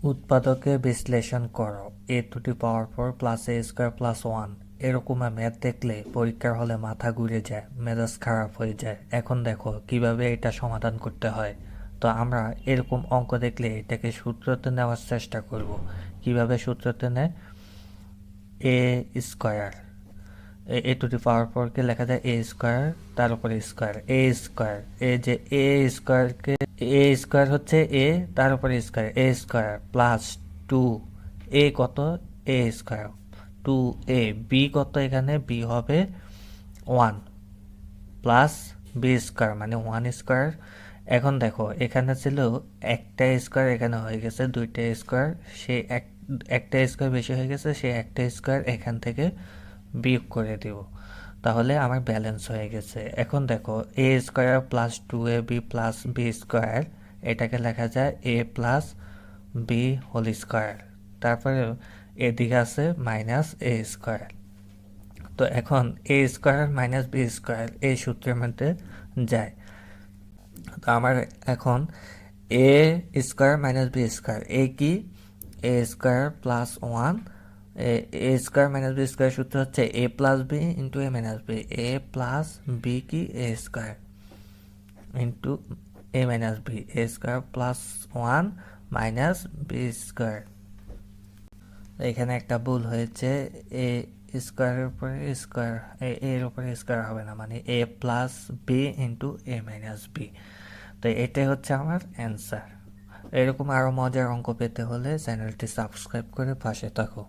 উৎপাদকে বিশ্লেষণ করো a⁴ প্লাস a² প্লাস 1। এরকম ম্যাথ দেখলে পরীক্ষার হলে মাথা ঘুরে যায়, মেজাজ খারাপ হয়ে যায়। এখন দেখো কিভাবে এটা সমাধান করতে হয়। তো আমরা এরকম অঙ্ক দেখলে এটাকে সূত্রতে নেওয়ার চেষ্টা করব। কিভাবে সূত্রতে নেয়? এ স্কোয়ার, a⁴কে লেখা যায় a², তার উপরে স্কোয়ার, a²। এই যে a² হচ্ছে a, তার উপরে স্কোয়ার, a² প্লাস 2 a কত, a², 2a। বি কত, এখানে বি হবে 1 প্লাস b² মানে 1²। এখন দেখো এখানে ছিল একটা স্কোয়ার, এখানে হয়ে গেছে দুইটা স্কোয়ার। সে একটা স্কোয়ার বেশি হয়ে গেছে, সে একটা স্কোয়ার এখান থেকে বিয়োগ করে দিব, তাহলে আমার ব্যালেন্স হয়ে গেছে। এখন দেখো a² plus 2ab plus b², এটাকে লেখা যায় a plus B whole square. তারপরে এদিকে আছে মাইনাস a²। তো এখন a² মাইনাস b² এই সূত্রের মধ্যে যায়। তো আমার এখন a² মাইনাস b², এ কি, a² plus 1। a² minus b² সূত্র হচ্ছে a plus B into a minus B. a plus B কি, a² into a minus B, a² plus 1 minus b²। এখানে একটা ভুল হয়েছে, এ স্কোয়ারের উপরে স্কোয়ার, এর উপরে স্কোয়ার হবে না, মানে এ প্লাস বি ইন্টু এ মাইনাস বি। তো এটাই হচ্ছে আমার অ্যান্সার। এরকম আরও মজার অঙ্ক পেতে হলে চ্যানেলটি সাবস্ক্রাইব করে পাশে থাকো।